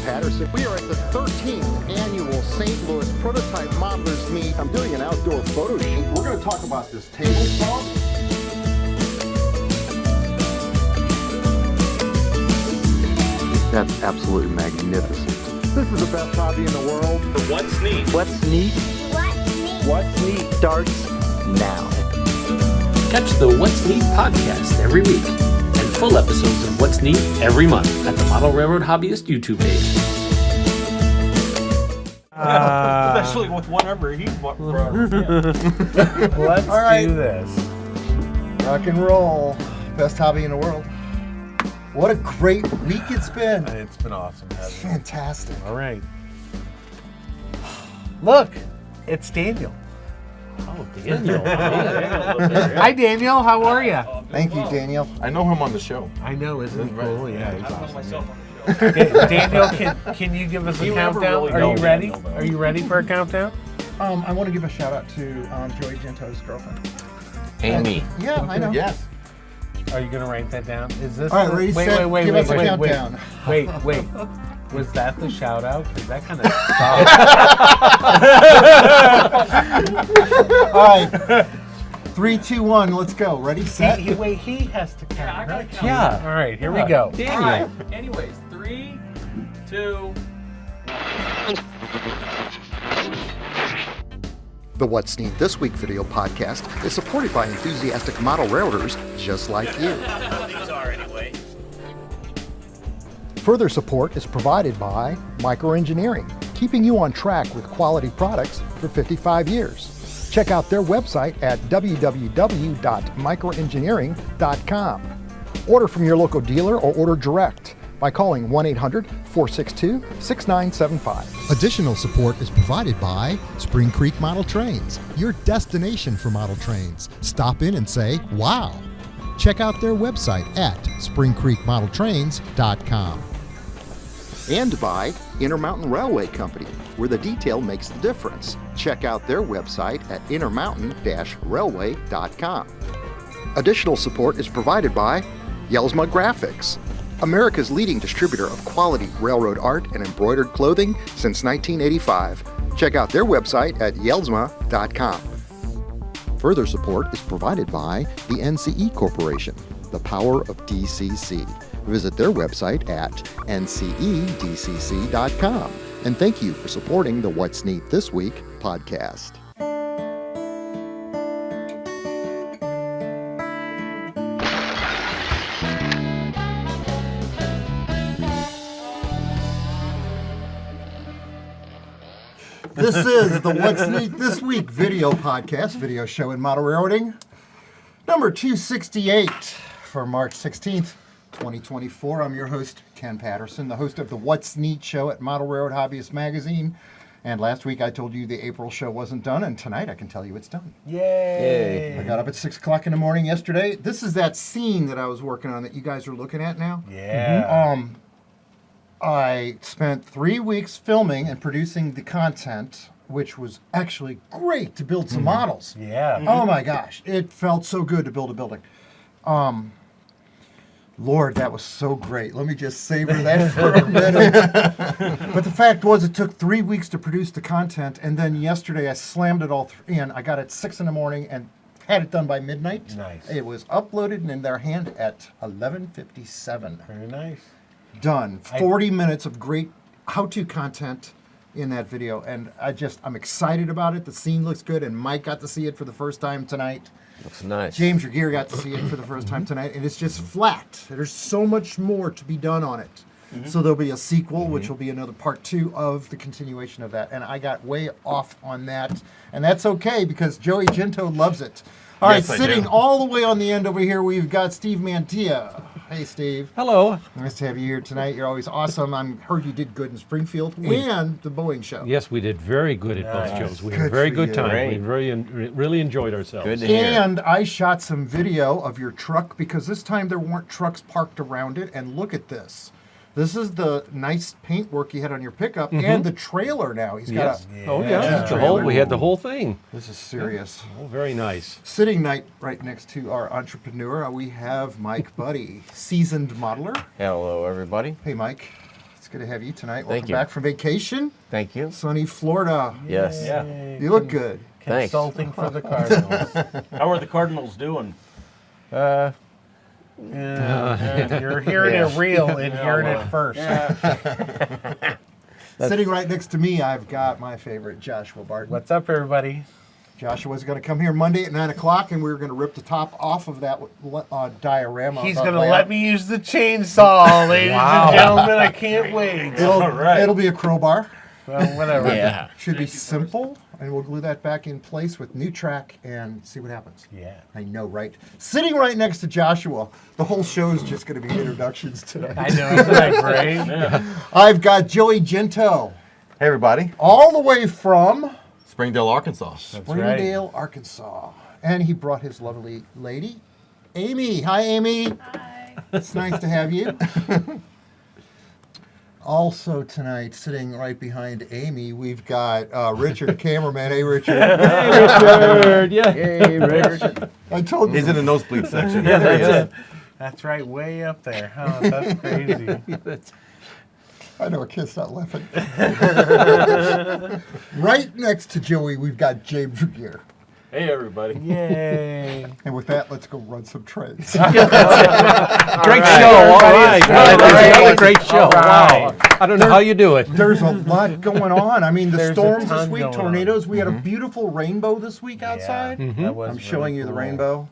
Patterson. We are at the 13th annual St. Louis Prototype Modelers Meet. I'm doing an outdoor photo shoot. We're going to talk about this table saw. That's absolutely magnificent. This is the best hobby in the world. What's neat? What's neat? What's neat? What's neat starts now. Catch the What's Neat podcast every week and full episodes of What's Neat every month at the Model Railroad Hobbyist YouTube page. Especially with whatever he's brought. Let's do this. Rock and roll. Best hobby in the world. What a great week it's been. It's been awesome. It's fantastic. All right. Look, it's Daniel. Oh, Daniel. Hi, Daniel. How are you? Thank you, Daniel. I know him on the show. I know, isn't he cool? Yeah, he's awesome. Myself on the show. Daniel, can you give us a countdown? Are you ready? Are you ready for a countdown? I want to give a shout out to Joey Giunto's girlfriend. Amy. Yeah, I know. Yes. Are you going to write that down? Is this? All right, ready, set, give us a countdown. Wait. Was that the shout out? Because that kind of All right. 3, 2, 1, let's go. Ready, set. he has to count. Yeah, I gotta count. Yeah. All right, here we go. Daniel. Right. Anyways, 3, 2. The What's Neat This Week video podcast is supported by enthusiastic model railroaders just like you. These are anyway. Further support is provided by Microengineering, keeping you on track with quality products for 55 years. Check out their website at www.microengineering.com. Order from your local dealer or order direct by calling 1-800-462-6975. Additional support is provided by Spring Creek Model Trains, your destination for model trains. Stop in and say, wow. Check out their website at springcreekmodeltrains.com. And by InterMountain Railway Company, where the detail makes the difference. Check out their website at intermountain-railway.com. Additional support is provided by Yelsma Graphics, America's leading distributor of quality railroad art and embroidered clothing since 1985. Check out their website at yelsma.com. Further support is provided by the NCE Corporation, the power of DCC. Visit their website at ncedcc.com. And thank you for supporting the What's Neat This Week podcast. This is the What's Neat This Week video podcast, video show in model railroading, number 268 for March 16th, 2024. I'm your host, Ken Patterson, the host of the What's Neat show at Model Railroad Hobbyist Magazine. And last week I told you the April show wasn't done, and tonight I can tell you it's done. Yay! I got up at 6 o'clock in the morning yesterday. This is that scene that I was working on that you guys are looking at now. Yeah. I spent 3 weeks filming and producing the content, which was actually great to build some models. Yeah. Oh my gosh, it felt so good to build a building. Lord, that was so great. Let me just savor that for a minute. But the fact was, it took 3 weeks to produce the content, and then yesterday I slammed it all in. I got it 6 in the morning and had it done by midnight. Nice. It was uploaded and in their hand at 11:57. Very nice. Done. 40 minutes of great how-to content in that video, and I'm excited about it. The scene looks good, and Mike got to see it for the first time tonight. Looks nice. James Regier got to see it for the first time tonight, and it's just flat. There's so much more to be done on it. So there'll be a sequel, which will be another part 2 of the continuation of that, and I got way off on that, and that's okay because Joey Giunto loves it. All right, sitting all the way on the end over here, we've got Steve Mantia. Hey, Steve. Hello. Nice to have you here tonight. You're always awesome. I heard you did good in Springfield and the Boeing show. Yes, we did very good at both shows. We had a Good very for good you. time. Great. We really enjoyed ourselves. Good to hear. And I shot some video of your truck because this time there weren't trucks parked around it. And look at this. This is the nice paintwork you had on your pickup and the trailer now. He's got Yes. Oh, yeah. We had the whole thing. This is serious. Oh, very nice. Sitting right next to our entrepreneur, we have Mike Buddy, seasoned modeler. Hello, everybody. Hey, Mike. It's good to have you tonight. Thank Welcome you. back from vacation. Thank you. Sunny Florida. Yes. Yeah. You look good. Thanks. Consulting for the Cardinals. How are the Cardinals doing? You're hearing it real and hearing it first. Sitting right next to me, I've got my favorite, Joshua Barton. What's up, everybody? Joshua's going to come here Monday at 9 o'clock, and we're going to rip the top off of that diorama. He's going to let me use the chainsaw, ladies and gentlemen. I can't wait. It'll be a crowbar. Well, whatever. Yeah. Should be simple, and we'll glue that back in place with new track and see what happens. Yeah. I know, right? Sitting right next to Joshua, the whole show is just going to be introductions today. I know. Isn't that great? I've got Joey Giunto, Hey, everybody. all the way from Springdale, Arkansas. Springdale, Arkansas. And he brought his lovely lady, Amy. Hi, Amy. Hi. It's nice to have you. Also tonight, sitting right behind Amy, we've got Richard, the cameraman. Hey, Richard. Richard, yeah. Hey, Richard. I told you. He's in the nosebleed section. Yeah, that's it. That's right, way up there. Huh? That's crazy. I know, a kid's not laughing. Right next to Joey, we've got James Regier. Hey, everybody. Yay. And with that, let's go run some trains. Great show. All right. Another great show. Wow. I don't know how you do it. There's a lot going on. I mean, the There's a storms this ton week, going on. tornadoes. We had a beautiful rainbow this week outside. That was I'm showing really you the cool. rainbow.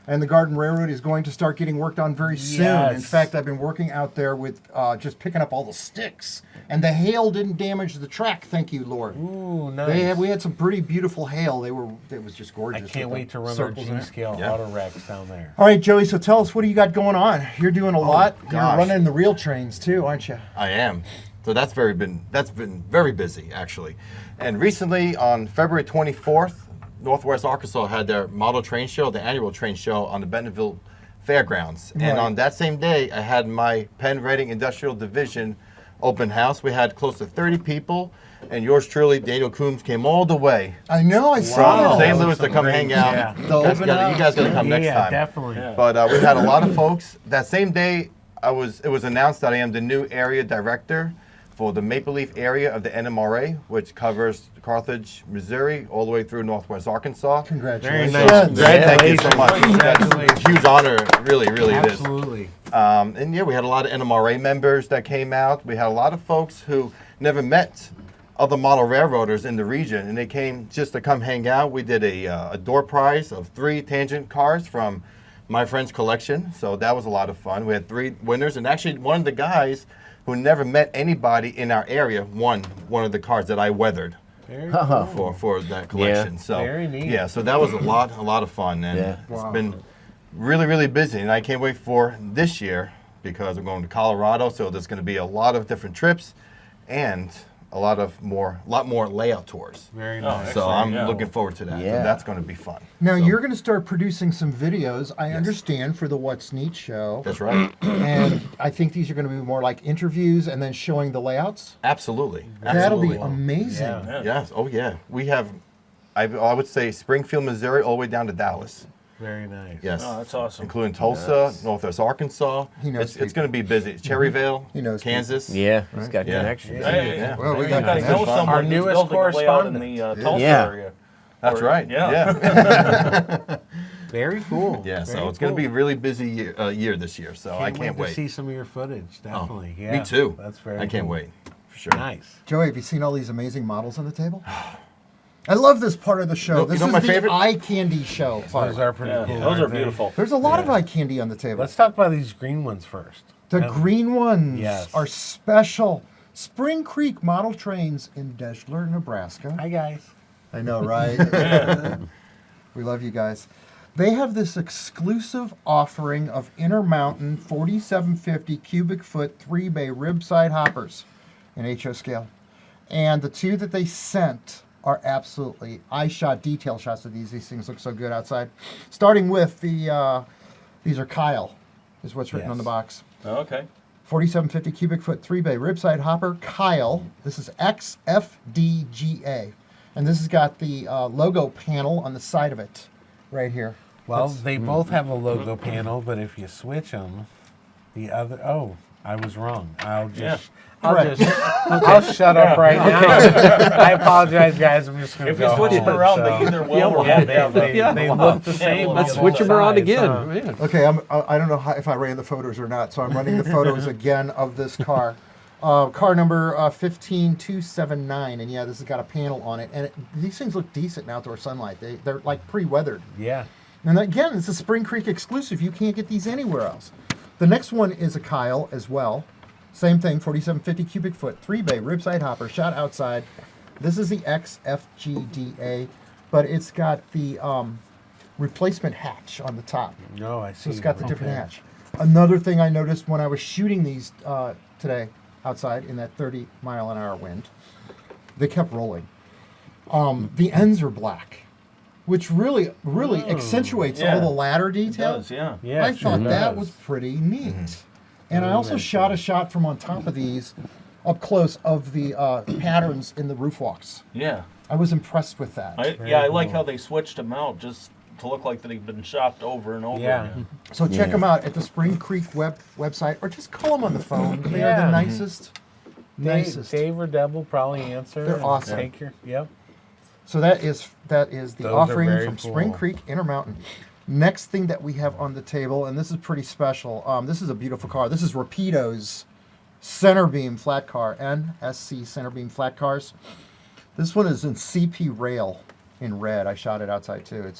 And the Garden Railroad is going to start getting worked on very soon. Yes. In fact, I've been working out there with just picking up all the sticks. And the hail didn't damage the track, thank you, Lord. Ooh, nice. We had some pretty beautiful hail. It was just I gorgeous. can't with wait the to run our circles in it. G-scale Yeah. auto wrecks down there. All right, Joey, so tell us, what do you got going on? You're doing a lot. You're gosh. running the real trains too, aren't you? I am. So that's been very busy, actually. And recently, on February 24th, Northwest Arkansas had their model train show, the annual train show on the Bentonville Fairgrounds. Right. And on that same day, I had my Penn Reading Industrial Division open house. We had close to 30 people, and yours truly, Daniel Coombs, came all the way I know, I from saw St. that. Louis to come hang out. Yeah. The You guys open gotta- you guys got to come next Yeah, time. definitely. Yeah. But we had a lot of folks. That same day, it was announced that I am the new area director for the Maple Leaf area of the NMRA, which covers Carthage, Missouri, all the way through Northwest Arkansas. Congratulations. Very nice. Thank you so much. Congratulations. That's a huge honor, really, really it is. Absolutely. And yeah, we had a lot of NMRA members that came out. We had a lot of folks who never met other model railroaders in the region, and they came just to come hang out. We did a door prize of 3 tangent cars from my friend's collection, so that was a lot of fun. We had 3 winners, and actually one of the guys who never met anybody in our area won one of the cars that I weathered Very cool. for that collection. So Very neat. yeah, so that was a lot of fun, and Yeah. it's been really, really busy, and I can't wait for this year because I'm going to Colorado, so there's going to be a lot of different trips and a lot more layout tours. Very nice. So Excellent, I'm yeah. looking forward to that. So Yeah. that's going to be fun. Now, So, you're going to start producing some videos, I understand, for the What's Neat show. That's right. And I think these are going to be more like interviews and then showing the layouts. Absolutely. That'll be Absolutely. amazing. Yeah. Yes. Oh yeah. We have, I would say Springfield, Missouri, all the way down to Dallas. Very nice. Yes. Oh, that's awesome. Including Tulsa, Northwest Arkansas. He knows It's going to be busy. Cherryvale, He knows Kansas. Yeah, he's got Yeah. connections. Hey, Yeah. Well, we you got guys that. know someone Our who's newest building a layout in correspondent. the Tulsa Yeah. area. That's Or- right. Yeah. Very cool. Yeah, so Very it's going to be a cool. really busy year this year, so I can't to wait. see some of your footage. Oh, Definitely. Yeah. Me too. That's very I can't cool. wait, for sure. Nice. Joey, have you seen all these amazing models on the table? I love this part of the show. You This know is my the favorite? eye candy show part. Those are pretty Yeah, cool. those are aren't they? beautiful. There's a lot of eye candy on the table. Let's talk about these green ones first. The green ones Yes. are special. Spring Creek model trains in Deshler, Nebraska. Hi, guys. I know, right? We love you guys. They have this exclusive offering of InterMountain 4750 cubic foot 3-bay ribside hoppers in HO scale. And the 2 that they sent are absolutely detail shots of these. These things look so good outside. Starting with these are Kyle, is what's written on the Yes. box. Okay. 4750 cubic foot 3-bay ribside hopper, Kyle. This is XFDGA. And this has got the logo panel on the side of it right here. Well, they both have a logo panel, but if you switch them, the other. Oh, I was wrong. I'll shut up right now. I apologize, guys. I'm just going to If you switch them around, they either will or won't. They look the same. Let's switch them around again. Man. Okay, I don't know if I ran the photos or not, so I'm running the photos again of this car. Car number 15279, and yeah, this has got a panel on it, and these things look decent in outdoor sunlight. They're like pre-weathered. Yeah. And again, it's a Spring Creek exclusive. You can't get these anywhere else. The next one is a Kyle as well. Same thing, 4750 cubic foot, 3-bay ribside hopper, shot outside. This is the XFGDA, but it's got the replacement hatch on the top. No, I see. So it's got the different hatch. Another thing I noticed when I was shooting these today outside in that 30-mile-an-hour wind, they kept rolling. The ends are black, which really accentuates all the ladder detail. It does, yeah. Yeah, I thought that was pretty neat. And I also shot a shot from on top of these, up close, of the patterns in the roof walks. Yeah. I was impressed with that. I like how they switched them out just to look like they've been shopped over and over again. So check them out at the Spring Creek website, or just call them on the phone. They are the nicest. Dave or Deb will probably answer. They're awesome. Take your, yep. So that is the Those are offering very from cool. Spring Creek InterMountain. Next thing that we have on the table, and this is pretty special. This is a beautiful car. This is Rapido's center beam flat car, NSC center beam flat cars. This one is in CP rail in red. I shot it outside too.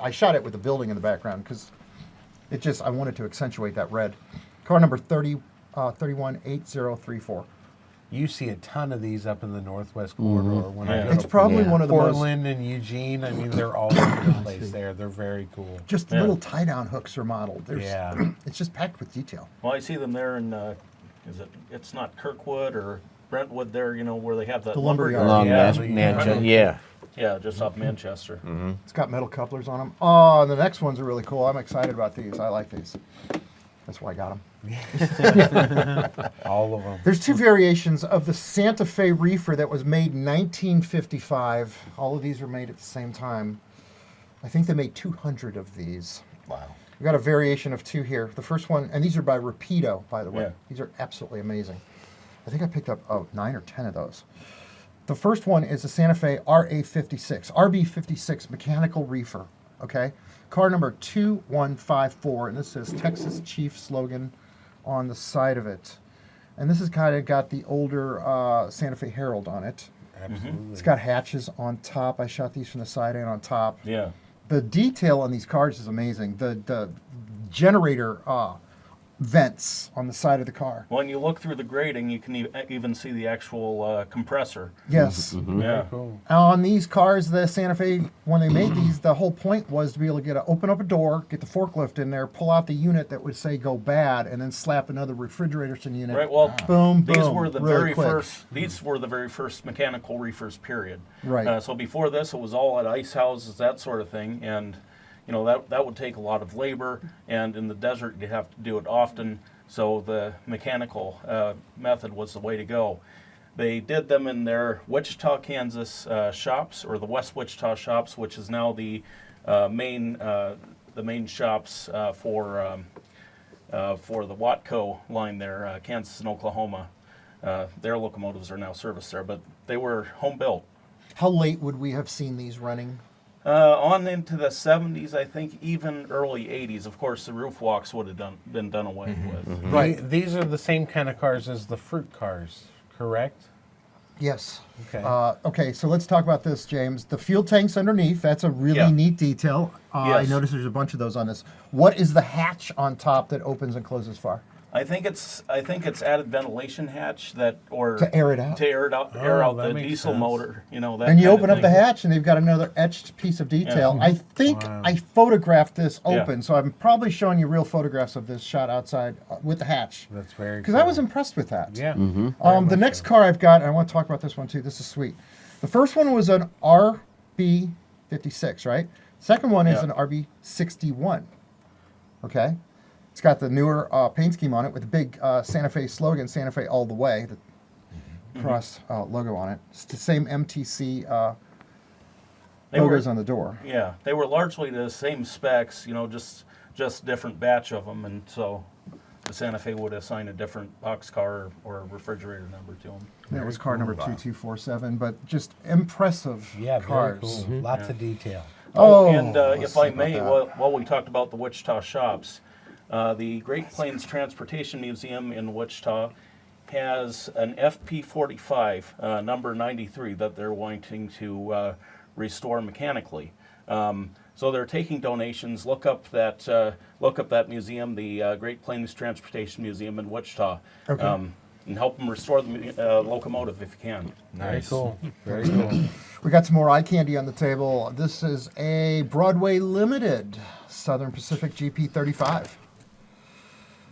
I shot it with the building in the background because I wanted to accentuate that red. Car number 318034. You see a ton of these up in the Northwest Corridor. When I go It's to probably one of the most Portland and Eugene. I mean, they're all over the place there. They're very cool. just little tie-down hooks are modeled. Yeah. It's just packed with detail. Well, I see them there in, it's not Kirkwood or Brentwood there, where they have that The lumber yard. Along Yeah, Mantia, yeah. Yeah, just off Manchester. It's got metal couplers on them. Oh, and the next ones are really cool. I'm excited about these. I like these. That's why I got them. All of them. There's two variations of the Santa Fe reefer that was made in 1955. All of these were made at the same time. I think they made 200 of these. Wow. We got a variation of two here. The first one, and these are by Rapido, by the way. Yeah. These are absolutely amazing. I think I picked up 9 or 10 of those. The first one is the Santa Fe RB56 mechanical reefer. Okay, car number 2154, and this says Texas Chief slogan on the side of it. And this has kind of got the older Santa Fe Herald on it. Absolutely. It's got hatches on top. I shot these from the side and on top. Yeah. The detail on these cars is amazing. The generator vents on the side of the car. When you look through the grating, you can even see the actual compressor. Yes. Yeah. Cool. On these cars, the Santa Fe, when they made these, the whole point was to be able to open up a door, get the forklift in there, pull out the unit that would say go bad, and then slap another refrigeration unit. Right. Well, Boom, boom. these were the really very quick. first. These were the very first mechanical reefers. Period. Right. So before this, it was all at ice houses, that sort of thing, and that would take a lot of labor, and in the desert you have to do it often. So the mechanical method was the way to go. They did them in their Wichita, Kansas shops, or the West Wichita shops, which is now the main shops for the Watco line there, Kansas and Oklahoma. Their locomotives are now serviced there, but they were home built. How late would we have seen these running? On into the 70s, I think, even early 80s. Of course, the roof walks would have been done away with. Right. These are the same kind of cars as the fruit cars, correct? Yes. Okay. Okay, so let's talk about this, James. The fuel tanks underneath, that's a really neat detail. I Yes. noticed there's a bunch of those on this. What is the hatch on top that opens and closes far? I think it's added ventilation hatch to air it out? To air out that the makes diesel sense. motor. That And you kind of open up the thing. hatch, and they've got another etched piece of detail. I think I photographed this open, so I'm probably showing you real photographs of this shot outside with the hatch. That's very Because cool. I was impressed with that. Yeah. The next car I've got, and I want to talk about this one too. This is sweet. The first one was an RB56, right? Second one is Yeah. an RB61. Okay? It's got the newer paint scheme on it with the big Santa Fe slogan, Santa Fe all the way, the cross logo on it. It's the same MTC logos on the door. Yeah, they were largely the same specs, just different batch of them, and so the Santa Fe would assign a different boxcar or refrigerator number to them. That was car number 2247, but just impressive Yeah, cars. very cool. Lots of detail. And let's if see I about may, that. while we talked about the Wichita shops, the Great Plains Transportation Museum in Wichita has an FP45, number 93, that they're wanting to restore mechanically. So they're taking donations. Look up that museum, the Great Plains Transportation Museum in Wichita, Okay. and help them restore the locomotive if you can. Very Nice. cool. Very cool. We got some more eye candy on the table. This is a Broadway Limited Southern Pacific GP35.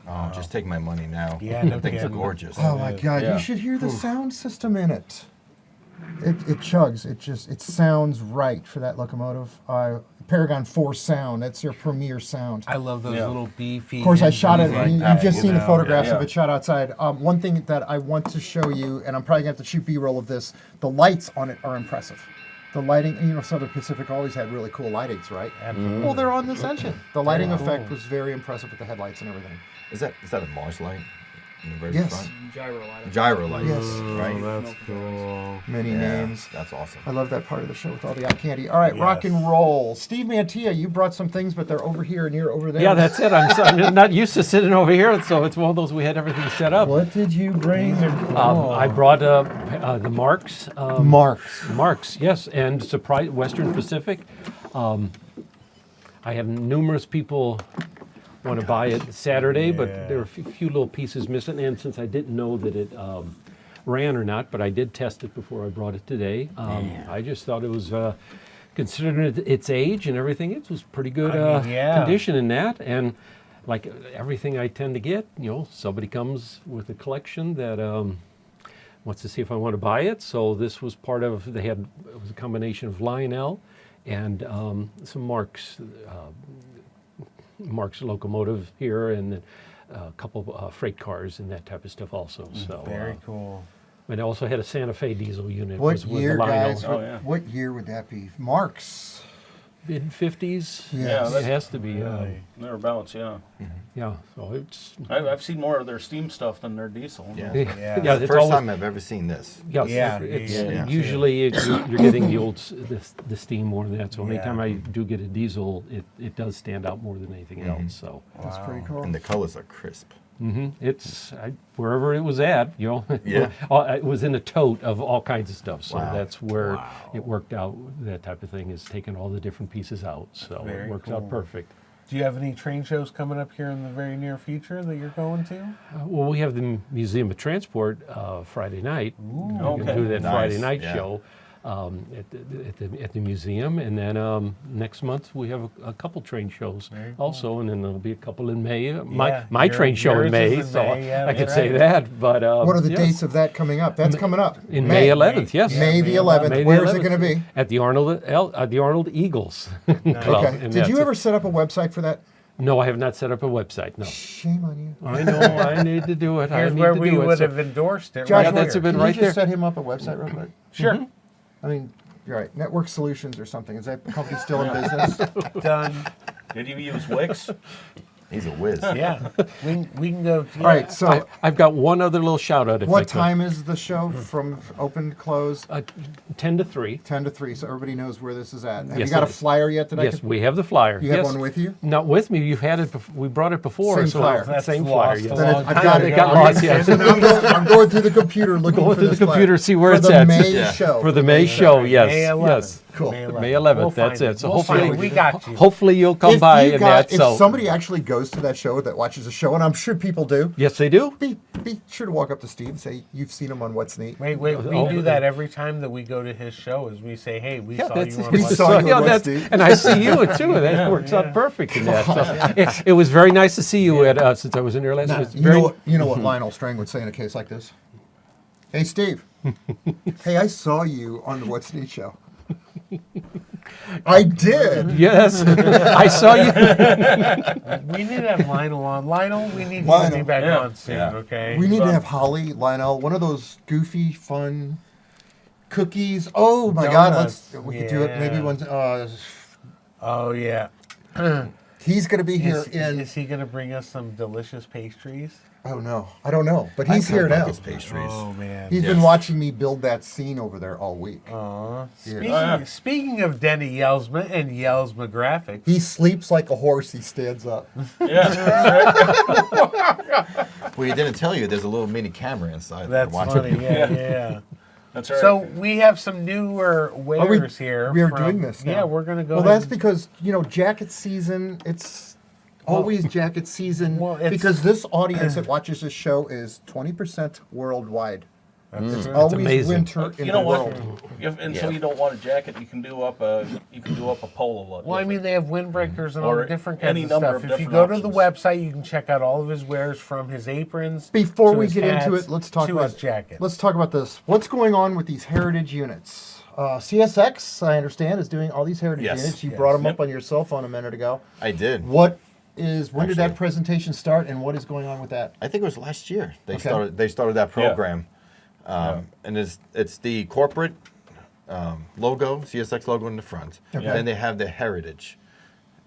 Oh, just take my money now. Yeah, no That thing's kidding. gorgeous. Oh my God! Yeah. You should hear the sound system in it. It chugs. It sounds right for that locomotive. Paragon 4 sound. That's their premier sound. I love those Yeah. little beefy. Of course, I shot it. like You've that, just you seen the know. photographs of Yeah. it shot outside. One thing that I want to show you, and I'm probably going to have to shoot B-roll of this, the lights on it are impressive. The lighting, Southern Pacific always had really cool lightings, right? Absolutely. Well, they're on this engine. The lighting Very effect cool. was very impressive with the headlights and everything. Is that a Mars light in the very Yes. front? Gyro light. Gyro light. Yes. Right. That's cool. Many Yeah, names. That's awesome. I love that part of the show with all the eye candy. All right, Yes. rock and roll. Steve Mantia, you brought some things, but they're over here and you're over there. Yeah, that's it. I'm not used to sitting over here, so it's one of those we had everything set up. What did you bring? I brought the Marx. Marx. Marx, yes, and surprise Western Pacific. I have numerous people want to buy it Saturday, but there are a few little pieces missing. And since I didn't know that it ran or not, but I did test it before I brought it today, I just thought it was, considering its age and everything, it was pretty good condition in that. And like everything I tend to get, somebody comes with a collection that wants to see if I want to buy it. So this was part of, it was a combination of Lionel and some Marx locomotive here, and then a couple of freight cars and that type of stuff also. So Very cool. and I also had a Santa Fe diesel unit. What was with year, the Lionel. guys? Oh, yeah. What year would that be? Marx. Mid-50s. Yes. It has to be. Thereabouts, yeah. Yeah. So it's. I've seen more of their steam stuff than their diesel. Yeah. Yeah. Yeah, The it's first always, time I've ever seen this. Yes, Yeah, it's yeah. usually you're getting the old the steam more than that. So Yeah. anytime I do get a diesel, it does stand out more than anything else. So That's pretty cool. And the colors are crisp. it's wherever it was at, Yeah. it was in a tote of all kinds of stuff. So Wow. that's where it worked out. That type of thing is taking all the different pieces out. So Very it works cool. out perfect. Do you have any train shows coming up here in the very near future that you're going to? Well, we have the Museum of Transport Friday night. We Okay. can do that Nice, Friday night yeah. show at the museum, and then next month we have a couple train shows also, and then there'll be a couple in May. My your- train show yours in May, is in so May, yeah, I could that's say right. that. But What are the yes. dates of that coming up? That's coming up. In May 11th, yes. May the 11th. May the Where is it 11th. going to be? At the Arnold Eagles Club. Okay. and Did that's you it. ever set up a website for that? No, I have not set up a website. No, Shame on you. I know I need to do it. Here's I need where to we do it. would So- have endorsed it. Josh, right that's here. a bit Can right you there. just set him up a website real quick? Sure. I mean, you're right. Network Solutions or something. Is that company still in business? Done. Did you use Wix? He's a whiz. Yeah. We can go. All right. So, I've got one other little shout out. If I what could. time is the show from open to close? 10 to 3. 10 to 3, so everybody knows where this is at. Have Yes, you got a it is. flyer yet that I Yes, could? we have the flyer. You have yes. one with you? Not with me. You've had it. We brought it before. Same so flyer. That's Same lost flyer. a Yes. Then long I've time got It it. got lost. Yes. I'm going through the computer looking Going for through this the computer, flyer. see where for it's the at. May Yeah. show. For the May show. Yes. May 11th. Yes. Cool. May 11th. We'll That's find it. So We'll find hopefully, it. We got you. hopefully you'll come If by you and got- that. if So somebody actually goes to that show, that watches the show, and I'm sure people do, yes, they do. be sure to walk up to Steve and say you've seen him on What's Neat. Wait, we Oh, do that every time that we go to his show. Is we say, "Hey, we Yeah, saw that's you on We What's saw Neat." you on yeah, What's that's, Neat. and I see you too. That works out perfect in that. So, it was very nice to see you at since I was in there last. Now, It was you very, know what Lionel Strang would say in a case like this? Hey, Steve. Hey, I saw you on the What's Neat show. I did. Yes, I saw you. We need to have Lionel on. Lionel, we need you to Lionel. be back Yeah. on soon, okay? We need to have Holly, Lionel, one of those goofy, fun cookies. Oh my God, we could do it maybe Yeah. once. Oh, yeah. He's going to be here Is he going to bring us some delicious pastries? Oh no, I don't know, but he's here now. Pastries. Oh, man. He's been watching me build that scene over there all week. Speaking of Denny Yelsma and Yelsma Graphics, He sleeps like a horse. He stands up. Yeah, that's right. Well, he didn't tell you there's a little mini camera inside. that's Watch funny. it. Yeah. That's right. So we have some newer wares here. We are doing this now. Yeah, we're going to go Well, ahead that's and- because jacket season. It's always jacket season Well, it's- because this audience that watches this show is 20% worldwide. It's That's always amazing. winter in you the know what? world. So you don't want a jacket, you can do up a polo look. Well, I mean, they have windbreakers and all Or different any kinds of number stuff. of If you go different to the website, you can check out all of his wares from his aprons. Before to we his get into hats, it, let's talk to about his jacket. Let's talk about this. What's going on with these heritage units? CSX, I understand, is doing all these heritage Yes. units. You Yes. brought them up on your cell phone a minute ago. I did. When did that Actually. presentation start, and what is going on with that? I think it was last year. They Okay. started that program, and it's the corporate logo, CSX logo in the front. Okay. Then they have the heritage.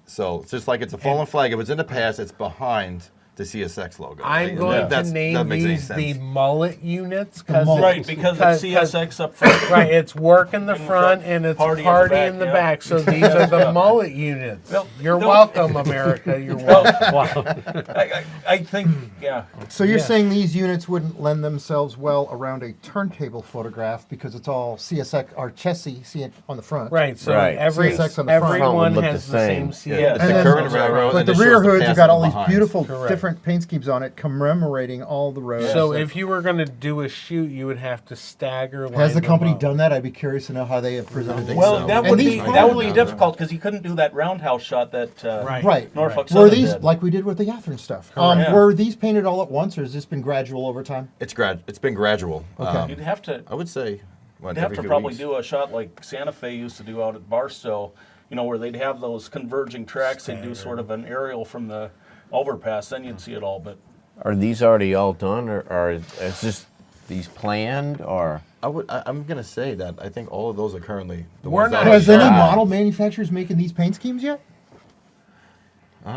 So it's just like it's a fallen flag. If it's in the past, it's behind the CSX logo. I'm Like, going to that name makes any these the sense. mullet units mullet. Right, because it's CSX up front. right, it's work in the In the front front, and it's party party, at the in the back, back. So these are the mullet units. Well, You're no- welcome, America. You're welcome. I think, yeah. So you're Yeah. saying these units wouldn't lend themselves well around a turntable photograph because it's all CSX or chassis, see it on the front. Right, so Right. CSX on the front. everyone Front would look has the the same same. CSX. It's And the then- curved railroad. But and the it shows rear hoods past have got and all these behind. beautiful Correct. different paint schemes on it commemorating all the roads. So if you were going to do a shoot, you would have to stagger. Has line the them company up. done that? I'd be curious to know how they have presented it. Well, so. that And would these be difficult because you couldn't do that roundhouse shot that Right. Norfolk Were Southern these did. like we did with the Yathrin stuff? Yeah. Were these painted all at once, or has this been gradual over time? It's been gradual. Okay. You'd have to I would say. You'd have to probably do a shot like Santa Fe used to do out at Barstow, where they'd have those converging tracks. They'd do sort of an aerial from the overpass. Then you'd see it all. But Are these already all done, or is this these planned, or? I'm gonna say that I think all of those are currently the We're ones not that Has are any shot. model manufacturers making these paint schemes yet?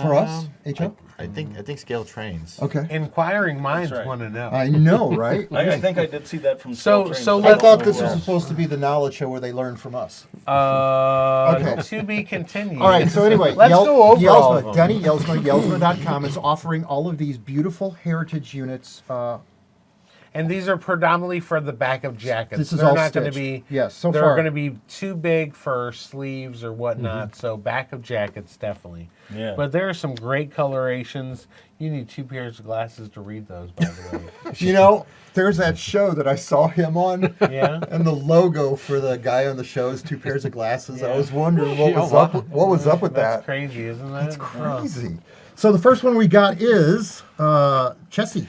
For us, HO? I think Scale Trains. Okay. Inquiring minds right. want to know. I know, right? I think I did see that from So- Scale Trains. so I let's- thought this was supposed to be the knowledge show where they learn from us. Okay. To be continued. All right, so anyway, Let's go over all of them. Denny Yelsma, Yelsma.com is offering all of these beautiful heritage units. And these are predominantly for the back of jackets. This is They're all not going to stitched. be. Yes, so they're far. going to be too big for sleeves or whatnot. So back of jackets definitely. Yeah. But there are some great colorations. You need 2 pairs of glasses to read those, by the way. There's that show that I saw him on. Yeah. And the logo for the guy on the show is 2 pairs of glasses. I Yeah. was wondering what was up with That's that. crazy, isn't that? That's crazy. So the first one we got is Chessie.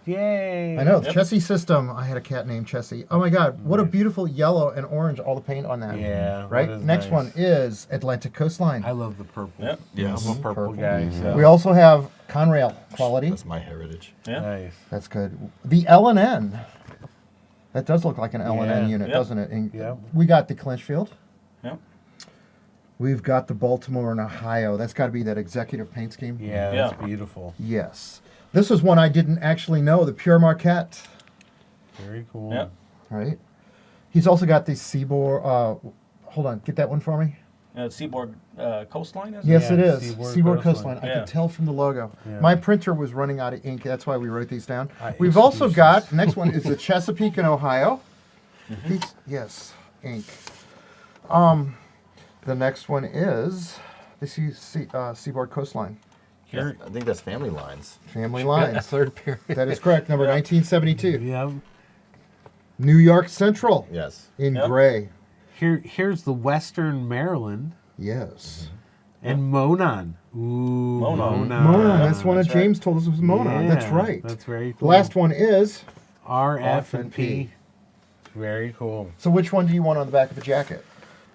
Yay. I know, the Chessie system. I had a cat named Chessie. Oh my God, what a beautiful yellow and orange, all the paint on that. Yeah, Right? that is Next nice. one is Atlantic Coastline. I love the purple. Yep. Yes. I'm a purple guy. So. We also have Conrail quality. That's my heritage. Yeah. Nice. That's good. The L&N. That does look like an L&N Yeah. unit, Yep. doesn't it? And Yep. we got the Clinchfield. Yep. We've got the Baltimore and Ohio. That's got to be that executive paint scheme. Yeah, Yeah. that's beautiful. Yes. This is one I didn't actually know, the Pure Marquette. Very cool. Yep. Right. He's also got the Seaboard. Hold on, get that one for me. Seaboard Coastline, is Yes, Yeah, it is. Seaboard Seaboard Coastline. Coastline. I Yeah. could tell from the logo. Yeah. My printer was running out of ink. That's why we wrote these down. We've excuses. also got, next one is the Chesapeake in Ohio. Yes, ink. The next one is the Seaboard Coastline. I think that's Family Lines. Family A Lines. third pair. That is correct, number 1972. Yeah. New York Central Yes. in Yep. gray. Here's the Western Maryland Yes. and Monon. Ooh, Monon. Monon. That's one That's of right. James told us was Monon. That's Yeah, right. That's very The cool. last one is. RF and P. P. Very cool. So which one do you want on the back of a jacket?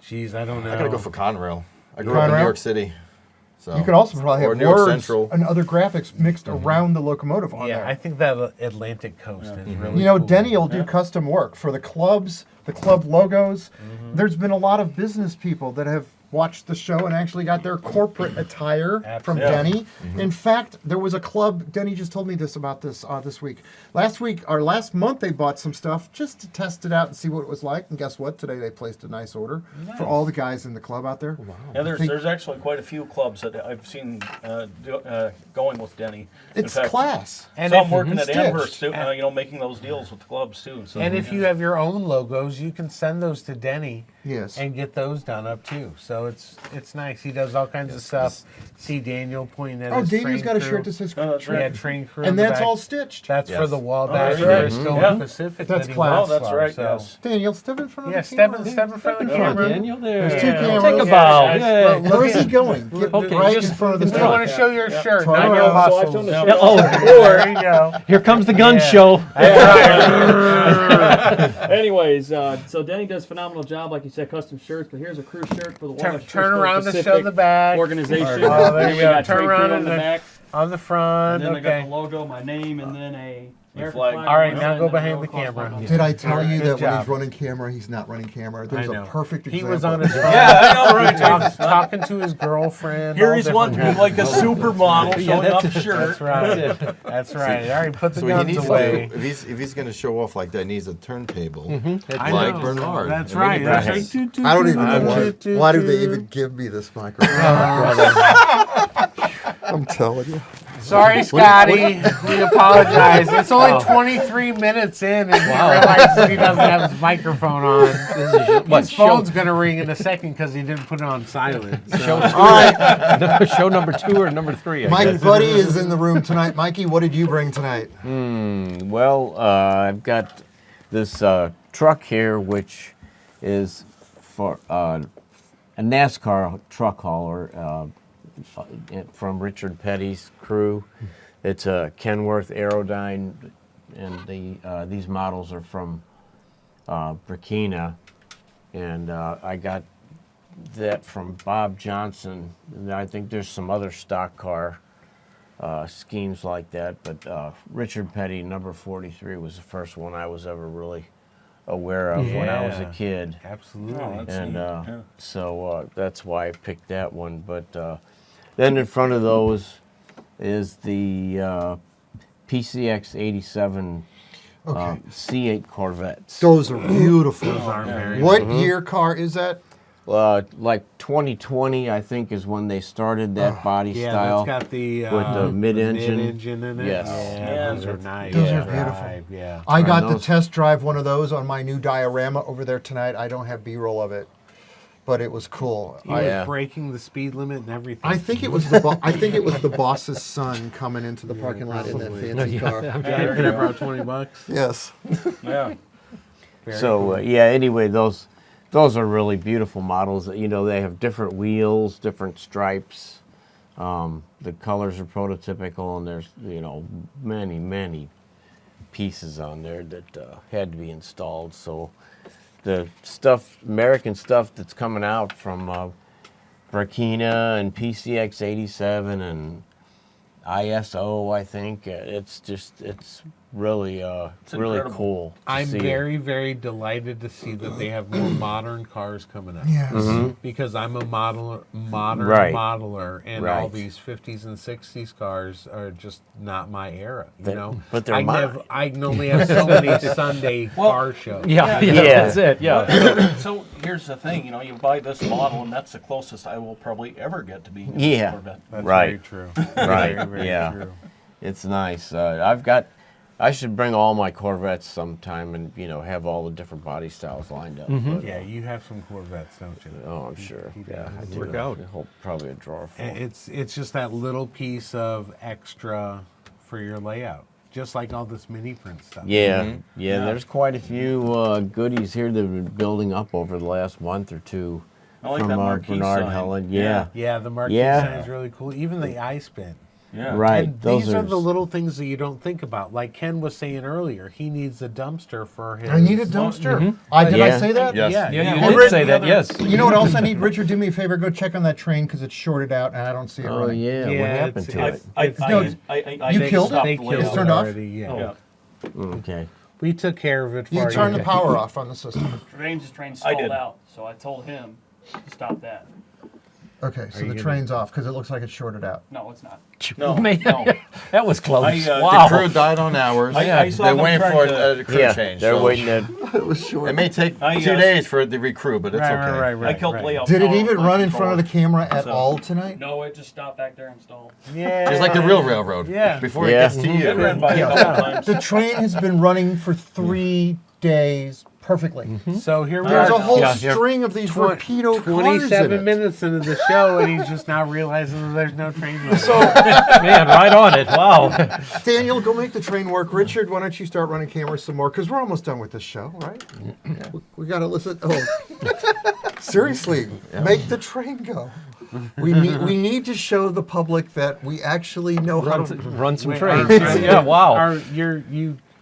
Geez, I don't know. I gotta go for Conrail. I grew up in Conrail? New York City. So. You could also probably Or have New York words Central. and other graphics mixed around the locomotive on Yeah, there. I think that Atlantic Coast is really You know, cool. Denny will do custom work for the clubs, the club logos. There's been a lot of business people that have watched the show and actually got their corporate attire from Absolutely. Denny. In fact, there was a club, Denny just told me this about this week. Last month they bought some stuff just to test it out and see what it was like. And guess what? Today they placed a nice order for all the guys in the club out there. Wow. Yeah, there's actually quite a few clubs that I've seen going with Denny. In It's fact, class. And some if- working at Stitched. Amherst, too, making those deals with the clubs too. So, And if you have your own logos, you can send those to Denny. Yes. And get those done up too. So it's nice. He does all kinds of stuff. See Daniel pointing at his Daniel's train got a crew. shirt that says that's right. Yeah, train crew. and in the that's back. all stitched. That's for the Wabash, that's right. Bristol, Yeah. and Pacific. That's that he class. works Oh, that's for, right, so. yes. Daniel, step in front of Yeah, the step camera. in front of the Oh, camera. Daniel, there. There's two Yeah. cameras. Take a Yeah, bow. guys, Yay. look, look Where's he at- going? Get Okay, right just- in front of the We truck. want to show your shirt, Turn not your around. muscles. Yeah, oh, There you go. here comes the gun Yeah. show. Anyways, so Denny does a phenomenal job, like you said, custom shirts. But here's a crew shirt for the Turn Wabash turn Bristol around to Pacific show the back. organization. Oh, there Then you we go. got Turn Trey around Crew on and the then back, on the front. and then I got Okay. the logo, my name, and then a American flag. flag. All right, on now one go side, behind and the then a camera. cross on Did I tell you Good that when job. he's running camera, he's not running camera? There's I a know. perfect He example. was on his phone. Yeah, I know, right? Talking to his girlfriend. Here all he's different wanting to kinds be like a of- supermodel showing off the shirt. That's right. That's right. All right, put the So he guns needs to away. do, if he's going to show off like that, he needs a turntable I like know. Bernard. That's And right. then he That's does- right. I don't even know why do they even give me this microphone? I'm telling you. Sorry, Scotty. We apologize. It's only 23 minutes in, and he realizes he doesn't have his microphone on. His phone's going to ring in a second because he didn't put it on silent. So. All right, Show number 2 or number 3, I Mike guess. Buddy is in the room tonight. Mikey, what did you bring tonight? Well, I've got this truck here, which is for a NASCAR truck hauler from Richard Petty's crew. It's a Kenworth Aerodyne, and these models are from Burkina, and I got that from Bob Johnson. And I think there's some other stock car schemes like that, but Richard Petty, number 43, was the first one I was ever really aware of when I was a Yeah. kid. Absolutely. Oh, that's And neat. Yeah. so that's why I picked that one. But then in front of those is the PCX 87 Okay. C8 Corvettes. Those are beautiful. very What year car is that? Like 2020, I think, is when they started that body Yeah, style. that's got the with the mid-engine. mid-engine in it. Yes. Yeah, those are nice. Those are to beautiful. drive, Yeah. I got to those- test drive one of those on my new diorama over there tonight. I don't have B-roll of it, but it was cool. He was Yeah. breaking the speed limit and everything. I think it was the boss's son coming into the parking lot in that fancy car. Yeah, could I borrow $20? Yes. Yeah. Very So cool. anyway, those are really beautiful models. You know, they have different wheels, different stripes. The colors are prototypical, and there's many pieces on there that had to be installed. So the American stuff that's coming out from Burkina and PCX 87 and ISO, I think it's really really incredible. cool. to I'm see it. very, very delighted to see that they have more modern cars coming out. Yes. Because I'm a modern Right. modeler, and all Right. these 50s and 60s cars are just not my era. You But- know, but they're I can only have so many Sunday car shows. Yeah, Yeah. that's it. Yeah. So here's the thing, you buy this model, and that's the closest I will probably ever get to being in a Yeah. Corvette. That's Right. very true. Right, Very, very yeah. true. It's nice. I should bring all my Corvettes sometime and have all the different body styles lined up. But, Yeah, you have some Corvettes, don't you? oh, I'm sure. He Yeah, does. I do. Work out. Probably a drawer full. And it's just that little piece of extra for your layout, just like all this mini print stuff. Yeah, There's quite a few goodies here that have been building up over the last month or two. I like from that Marx E Bernard sign. Helen. Yeah. Yeah. Yeah, the Marx E Yeah. sign is really cool. Even the ice bin. Yeah. Right. And Those these are the little things that you don't think about. Like Ken was saying earlier, he needs a dumpster for his. I need a dumpster. Did Yeah. I say that? Yes. Yeah, Yeah, you Hey, did Rick, say that, yes. You know what else I need? Richard, do me a favor. Go check on that train because it's shorted out and I don't see it Oh running. yeah. Yeah, What happened to it's- it? You killed it? They It's killed turned it off? already. Yeah. Yeah. Okay. We took care of it for You you. turn the power off on the system. James's train I stalled did. out, so I told him to stop that. Okay, so you the gonna- train's off because it looks like it's shorted out. No, it's not. No, Man, no. that was close. I, The crew died on hours. I saw They're them waiting trying for to- the crew Yeah, change. they're so waiting to. It may take I, 2 days for it to recrew, but it's okay. I killed layout. Did it power even on my run in front of the controller. camera at So- all tonight? No, it just stopped back there and stalled. Yeah. Just like the real railroad. Yeah. Before Yeah. it gets to It ran you. by a couple times. The train has been running for 3 days perfectly. So here we There's are. a whole Yeah, yeah. string of these Rapido cars in 27 it. minutes into the show, and he's just now realizing that there's no train running. So, Man, right on it. Wow. Daniel, go make the train work. Richard, why don't you start running cameras some more? Because we're almost done with this show, right? We got to listen. Oh, seriously, make the train go. We need to show the public that we actually know how to. Run some Wait, trains. are- Yeah, wow.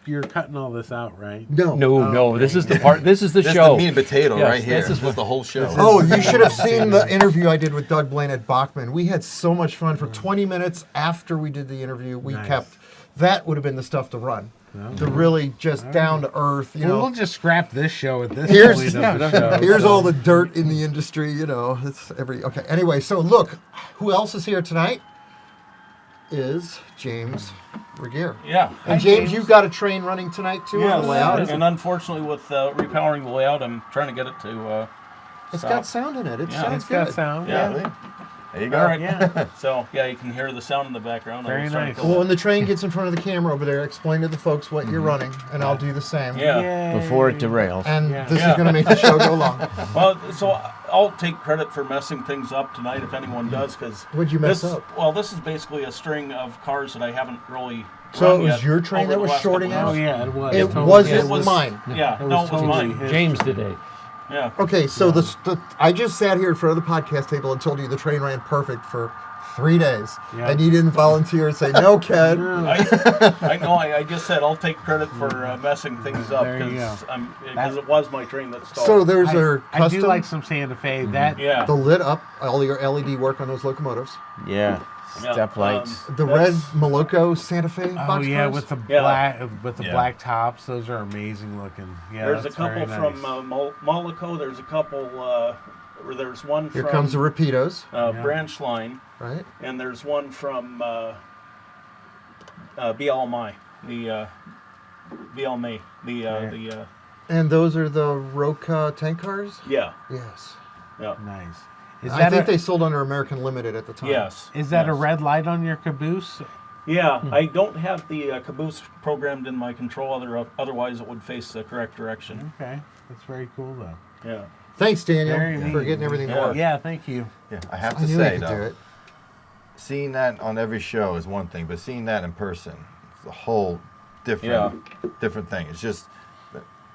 You're cutting all this out, right? No. No, this is the part. This is the That's show. the meat and potato Yes, right here. this is This is the whole show. Oh, you should have seen the interview I did with Doug Blaine at Bachman. We had so much fun. For 20 minutes after we did the interview, we Nice. kept. That would have been the stuff to run. To really just down to earth, you Well, know. we'll just scrap this show at this Here's point of the show. here's all the dirt in the industry, you know. It's okay. Anyway, so look, who else is here tonight? Is James Regier. Yeah. And James, you've got a train running tonight too on the layout. And unfortunately, with repowering the layout, I'm trying to get it to. It's got sound in it. It sounds It's good. got sound. Yeah. There you go. All right. Yeah. So yeah, you can hear the sound in the background. Very I was trying nice. to kill Well, that. when the train gets in front of the camera over there, explain to the folks what you're running, and I'll do the same. Yeah. Before it derails. And Yeah. this Yeah. is going to make the show go long. Well, so I'll take credit for messing things up tonight if anyone does, because What'd you mess up? Well, this is basically a string of cars that I haven't really. So run it was yet your train over that the was last shorting couple Oh years. yeah, it was. It Totally. wasn't It was mine. Yeah, It no, was it was totally mine. his. James today. Yeah. Okay, so I just sat here in front of the podcast table and told you the train ran perfect for 3 days, Yeah. and you didn't volunteer and say, "No, Ken." I know. I just said I'll take credit for messing things up There you because it was my train that stalled. So there's I our do custom, like some Santa Fe. That yeah. the lit up, all your LED work on those locomotives. Yeah. Yeah, Step lights. The red Moloko Santa Fe Oh box yeah, cars. with the Yeah. black tops, those are amazing looking. Yeah, There's a that's very couple nice. from Molico. There's a couple. There's one Here from comes the Rapidos, Branch Line, right? and there's one from BLMI. The BLMA. The And those are the Roca tank cars. yeah. Yes. Yeah. Nice. Is I that think a, they sold under American Limited at the time. Yes. is that a yes. red light on your caboose? Yeah, I don't have the caboose programmed in my control. Otherwise, it would face the correct direction. Okay, that's very cool though. Yeah. Thanks, Daniel, Very for neat. getting everything to Yeah. work. Yeah, thank you. Yeah, I have I to knew say I could do though, it. seeing that on every show is one thing, but seeing that in person, it's a whole different thing. It's just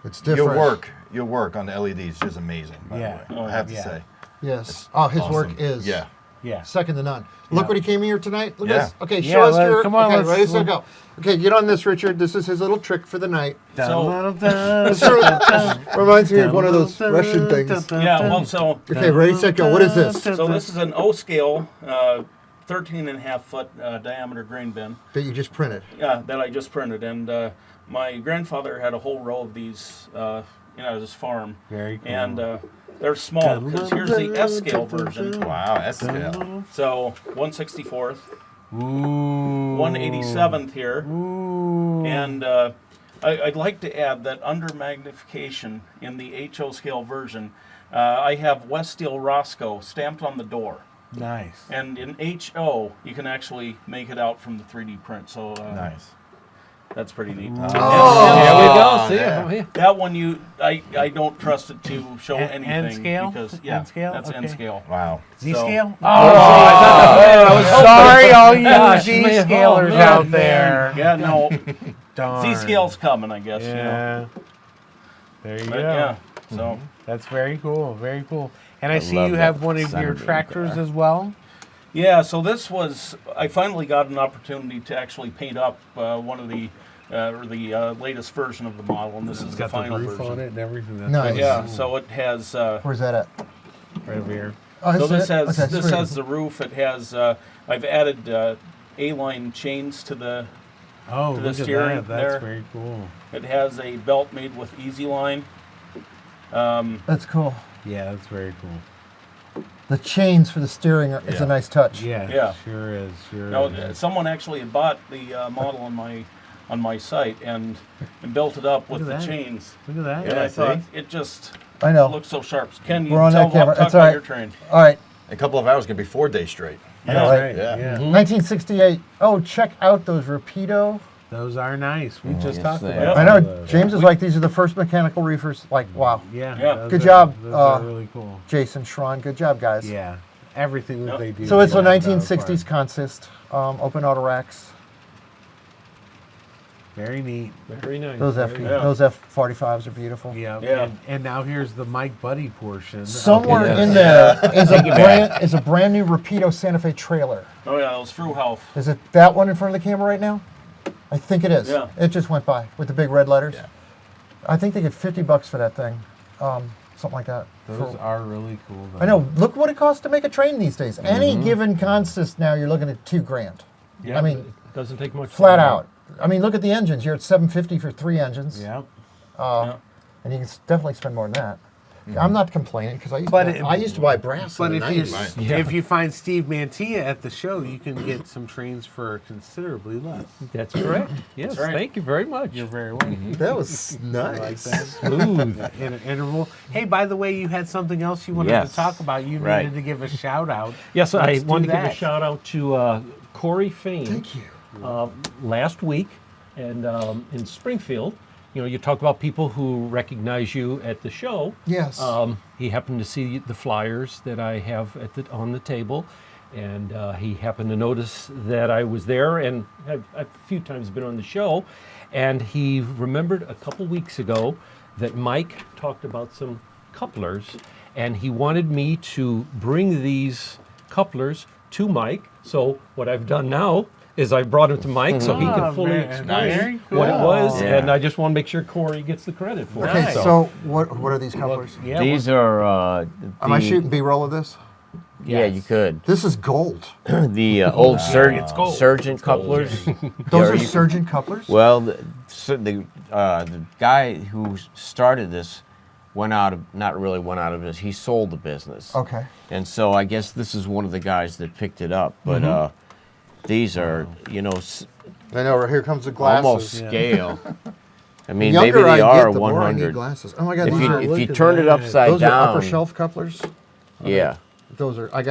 It's different. your work on the LEDs is just amazing. By Yeah. the way, I have to Yeah. say. Yes. Oh, his work Awesome. is Yeah. Yeah. second to none. Look Yeah. what he came here tonight. Look Yeah. at this. Okay, Yeah, show us let- your. come on, okay, let's- ready, set, go. Okay, get on this, Richard. This is his little trick for the night. This reminds me of one of those Russian things. Yeah. Well, so Okay, ready, set, go. What is this? so this is an O scale, 13.5 foot diameter grain bin. That you just printed. That I just printed, and my grandfather had a whole row of these, at his farm. Very cool. And they're small because here's the S scale version. Wow, S scale. So 1/64th, Ooh. 1/87th here, Ooh. and I'd like to add that under magnification in the HO scale version, I have West Steel Roscoe stamped on the door. Nice. And in HO, you can actually make it out from the 3D print. So Nice. that's pretty neat. There we go. See yeah. Oh, yeah. That one I don't trust it to show N anything scale? because N scale? that's N Okay. scale. Wow. Z So- scale? Oh, Sorry, all you Gosh, Z man. scalers Oh, out man. there. Yeah, no, Darn. Z scale's coming, I guess. Yeah. There you But go. yeah, so That's very cool. Very cool. And I see love you that have one of center your beam tractors car. as well. Yeah, so this was, I finally got an opportunity to actually paint up one of the, latest version of the model, and this is the Got the final roof version. on it and everything. That's Nice. really Yeah, cool. so it has, Where's that at? Right over here. Oh, so that's this it? has, Okay, this sweet. has the roof, it has, I've added A-line chains to the, Oh, to the look at steering that. That's there. very cool. it has a belt made with Easy Line. That's cool. Yeah, that's very cool. The chains for the steering is Yeah. a nice touch. Yeah, Yeah. sure is. Sure Now, is. someone actually had bought the model on my site and built it up with Look the at that. chains. Look at that. And I thought it just I know. looks so sharp. Ken, you We're on tell that camera. talk That's about all right. your train. All right. A couple of hours can be 4 days straight. I know, That's right? right. Yeah. Yeah. 1968. Oh, check out those Rapido. Those are nice. We just yes, talked they about are. I know. those. James is like, these are the first mechanical reefers. Like, wow. Yeah. Yeah. those Good are- job, Those are uh, really cool. Jason, Sharon, good job, guys. Yeah. Everything that Yep. they do. So it's a they knock it out of 1960s the park. consist, open auto racks. Very neat. Very nice. Those very Yeah. those F45s are beautiful. Yeah. Yeah. And now here's the Mike Buddy portion. Somewhere Okay. in there is a brand new Rapido Santa Fe trailer. Oh yeah, it was Fruhauf. Is it that one in front of the camera right now? I think it is. Yeah. It just went by with the big red letters. Yeah. I think they get $50 for that thing, something like that. Those For- are really cool. Though. I know. Look what it costs to make a train these days. Any Mm-hmm. given consist now, you're looking at $2,000. Yeah, I mean, it doesn't take much. flat to- out. I mean, look at the engines. You're at $750 for 3 engines. Yeah. And you can definitely spend more than that. I'm not complaining because I used to buy brass But in the if 90s. if you find Steve Mantia at the show, you can get some trains for considerably less. That's correct. Yes, right. thank you very much. You're very welcome. That was nice. Like that. Smooth. In an interval. Hey, by the way, you had something else you wanted Yes. to talk about. You Right. needed to give a shout out. Yes, I Let's do wanted to give a that. shout out to Corey Fain. Thank you. Last week, and in Springfield, you know, you talk about people who recognize you at the show. Yes. He happened to see the flyers that I have on the table, and he happened to notice that I was there and have a few times been on the show, and he remembered a couple weeks ago that Mike talked about some couplers, and he wanted me to bring these couplers to Mike. So what I've done now is I brought him to Mike so he Oh, can fully very explain cool. what it was, Yeah. and I just want to make sure Corey gets the credit for Okay, it. so what are these couplers? Yeah. These are. Am I shooting B-roll of this? Yeah, you could. This is gold. The old surgeon couplers. Those Yeah, are you- surgeon couplers? Well, the guy who started this not really went out of business. He sold the business. Okay. And so I guess this is one of the guys that picked it up. But these are, you know, I know, here comes the glasses. almost scale. I mean, The maybe younger they I are get, the more I need 100. glasses. Oh my God, If these you, are, if look you at turn it that. upside those down, are upper shelf couplers? yeah. Those are, I've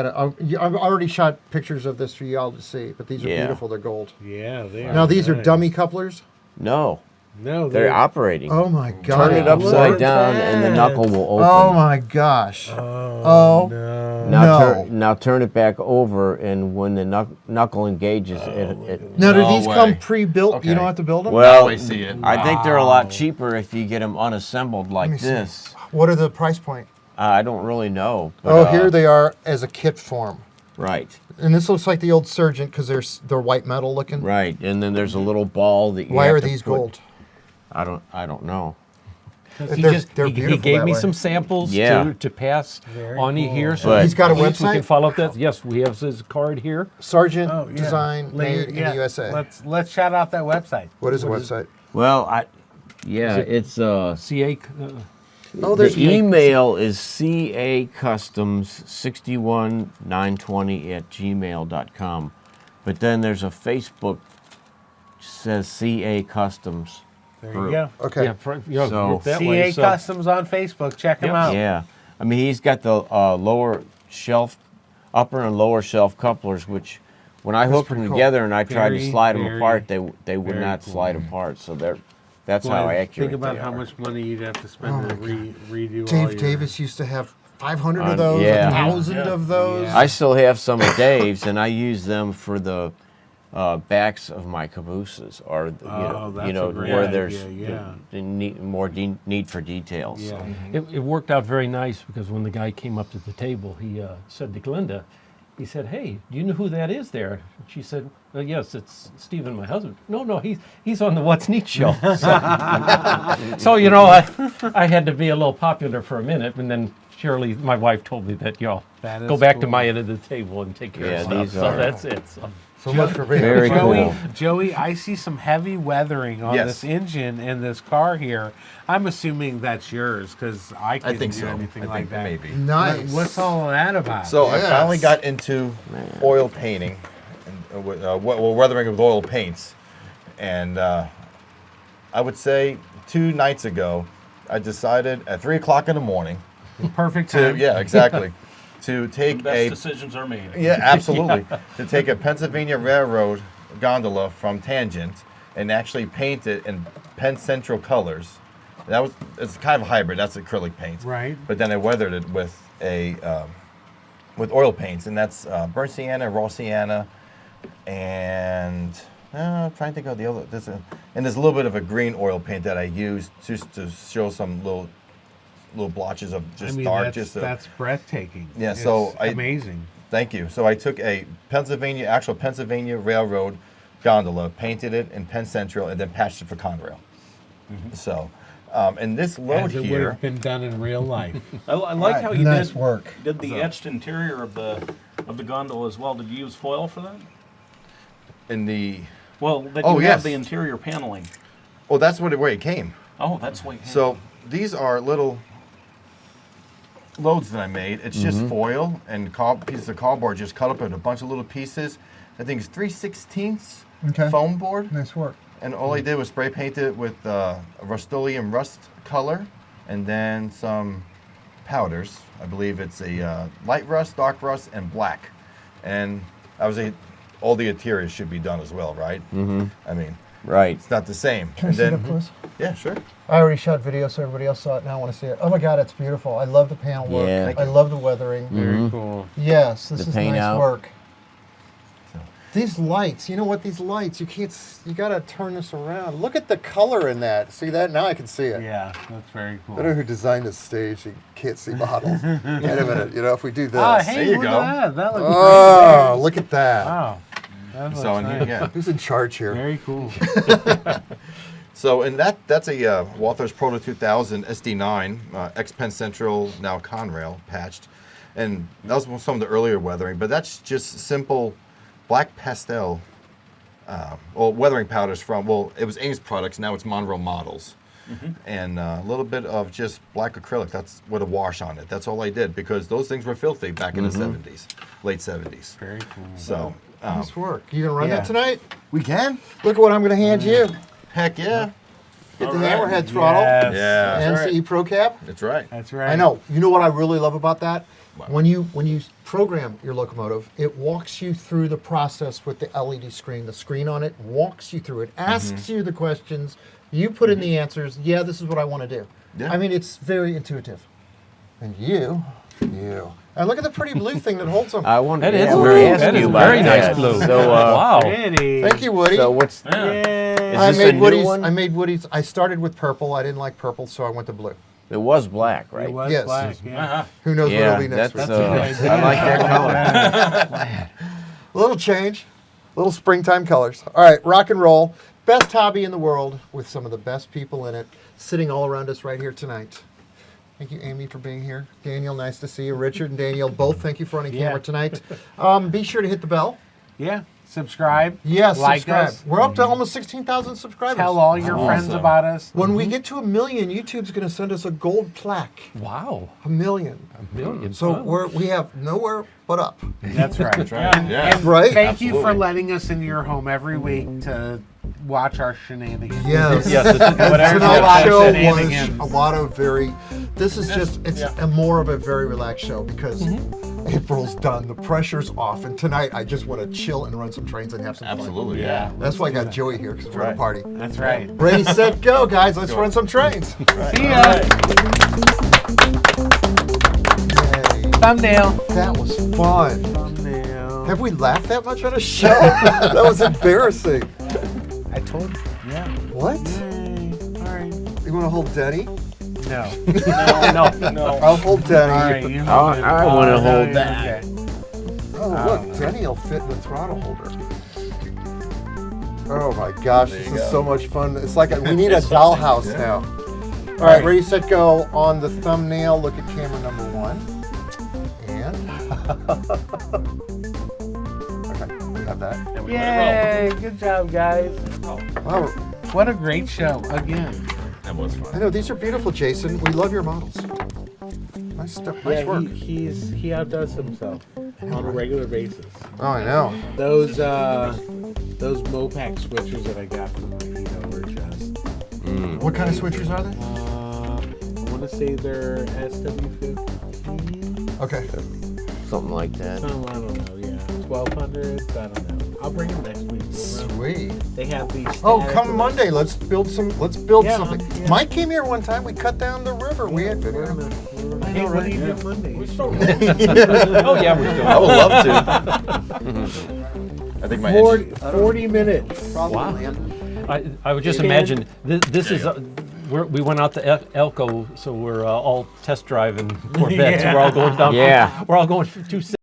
already shot pictures of this for you all to see, but these are Yeah. beautiful, they're gold. Yeah, they are. Now these are nice. dummy couplers? No, No, they're operating. Oh my God. Turn it Look upside at down, and the that. knuckle will open. Oh my gosh. Oh, no. no. Now turn it back over, and when the knuckle engages, it Now, do No these way. come pre-built? Okay. You don't have to build them? well, I see it. I think they're a lot cheaper if you get them unassembled me like see. this. What are the price point? I don't really know. But, Oh, here they are as a kit form. Right, And this looks like the old Surgeon because they're white metal looking. right, and then there's a little ball that you Why have are to these put- gold? I don't know. He They're he beautiful gave that me way. some samples Yeah. to pass Very on you cool. here. So But- He's got a we can website? follow up that. Yes, we have his card here. Sergeant Oh, yeah. design made in Yeah, the USA. Let's shout out that website. What is the website? Well, it's CA. Oh, there's the email is cacustoms61920@gmail.com, but then there's a Facebook says CA Customs. There Group. you go. Okay. Yeah, So- group that CA way. So Customs on Facebook. Check them Yep. out. Yeah, I mean he's got the lower shelf, upper and lower shelf couplers, which when I hooked them pretty cool. together and I tried to Very, slide them very, apart, they would very not cool. slide apart. So that's how Boy, accurate Think about they how are. much money you'd have to spend Oh to my redo all Dave your... Davis used to have 500 of On- those, yeah. 1,000 Yeah. of those. Yeah. I still have some of Dave's, and I use them for the backs of my cabooses, or Oh, that's a great where idea, there's yeah. the need for details. Yeah. So. it worked out very nice because when the guy came up to the table, he said to Glenda, he said, "Hey, do you know who that is there?" She said, "Yes, it's Stephen, my husband." No, he's on the What's Neat show. So I had to be a little popular for a minute, and then Shirley, my wife, told me that go back to my end of the table and take care of stuff. So that's it. So much for being Very cool. Joey, I see some heavy weathering on this engine in this car here. I'm assuming that's yours because I couldn't think do so. anything like that. Maybe. Nice. What's all of that about? So I finally got into oil painting, and weathering with oil paints, and I would say 2 nights ago, I decided at 3 o'clock in the morning. Perfect time. Exactly. To take Best decisions are made. Yeah, absolutely. To take a Pennsylvania Railroad gondola from Tangent and actually paint it in Penn Central colors. It's kind of a hybrid. That's acrylic paint. Right. But then I weathered it with with oil paints, and that's burnt sienna, raw sienna, and I'm trying to think of the other. There's a little bit of a green oil paint that I used just to show some little blotches of just dark. That's breathtaking. Yeah, It's so amazing. Thank you. So I took a actual Pennsylvania Railroad gondola, painted it in Penn Central, and then patched it for Conrail. So, and this load As it would here, have been done in real life. I like how you Nice did work. did the etched interior of the gondola as well. Did you use foil for that? in the Well, that Oh, you yes. have the interior paneling. oh, that's where it came. Oh, that's way. So these are little loads that I made. It's just foil and pieces of cardboard just cut up in a bunch of little pieces. I think it's 3/16 Okay. foam board. Nice work. And all I did was spray paint it with a Rust-Oleum rust color and then some powders. I believe it's a light rust, dark rust, and black. And all the interiors should be done as well, right? I mean, Right. it's not the same. Can I And see then, that, please? yeah, sure. I already shot video so everybody else saw it. Now I want to see it. Oh my God, it's beautiful. I love the panel work. Yeah. Thank I you. love the weathering. Very cool. Yes, this The is paint nice out. work. These lights, you know what? These lights, you gotta turn this around. Look at the color in that. See that? Now I can see it. Yeah, that's very cool. I don't know who designed this stage. You can't see models. Wait a minute. If we do this. Oh, hey, There you look go. at that. That looks Oh, look at that. Wow. That looks So, nice. yeah. Who's in charge here? Very cool. So, and that's a Walther's Proto 2000 SD9, X-Pen Central, now Conrail, patched. And that was some of the earlier weathering, but that's just simple black pastel, weathering powders it was Ames Products, now it's Monroe Models. And a little bit of just black acrylic, that's with a wash on it. That's all I did, because those things were filthy back in the 70s, late 70s. Very cool. So, Nice work. You gonna run Yeah. that tonight? we can? Look at what I'm gonna hand you. Heck yeah. Get the hammerhead throttle. Yes. Yeah, NCE Pro Cab. that's right. That's right. I know. You know what I really love about that? Wow. When you program your locomotive, it walks you through the process with the LED screen. The screen on it walks you through it, asks you the questions, you put in the answers. Yeah, this is what I want to do. Yeah. I mean, it's very intuitive. And you. And look at the pretty blue thing that holds them. I wanted That to is ask very, you that is about very nice that. blue. So, Wow. Pretty. Thank you, Woody. so what's Yay. I Is this made a new Woody's. one? I made Woody's. I started with purple. I didn't like purple, so I went to blue. it was black, right? It was Yes. black, yeah. Who knows what Yeah, it'll be next that's week? a good idea. I like that color. A little change, little springtime colors. All right, rock and roll. Best hobby in the world with some of the best people in it, sitting all around us right here tonight. Thank you, Amy, for being here. Daniel, nice to see you. Richard and Daniel, both thank you for running camera tonight. Be sure to hit the bell. Yeah. Subscribe. Yes, like subscribe. us. We're up to almost 16,000 subscribers. Tell all your friends about us. When we get to 1 million, YouTube's going to send us a gold plaque. Wow. 1 million. A million. So Wow. we have nowhere but up. That's right. That's right. Yeah. Right? Thank you for Absolutely. letting us into your home every week to watch our shenanigans. Yes. Yes, whatever. Tonight's show was shenanigans. a lot of this is just, it's a more of a very relaxed show because April's done, the pressure's off, and tonight I just want to chill and run some trains and have some fun. Absolutely. Yeah. That's why I got Joey here, because we're at a party. That's right. Ready, set, go, guys. Let's run some trains. See ya. Yay. Thumbnail. That was fun. Thumbnail. Have we laughed that much on a show? That was embarrassing. I told you. Yeah. What? Yay. All right. You want to hold Denny? No. No. I'll hold Denny. All right. You I hold it. wanna no, hold you're that. okay. Oh, look, Denny will fit in the throttle holder. Oh my gosh, this is so much fun. It's like we need a dollhouse now. All right, ready, set, go. On the thumbnail, look at camera number 1. And okay, we got that. And we let it Yay! Good job, guys. Wow, What a great show again. That was fun. I know these are beautiful, Jason. We love your models. Nice stuff. Nice work. He outdoes himself on a regular basis. Oh, I know. Those Mopac switchers that I got from Rapido were just. What kind of switchers are they? I want to say they're SW15. Okay. Something like that. I don't know. Yeah, 1200s. I don't know. I'll bring them next week. Sweet. They have these. Oh, static come ones. Monday. Let's build Yeah, something. yeah. Mike came here one time. We cut down the river. We had video. Hey, what do you do Monday? Oh, yeah, we're still. I would love to. I think my 40 minutes. Wow. I would just imagine this is. We went out to Elko, so we're all test driving Corvettes. Yeah. We're all going down. Yeah. We're all going 270.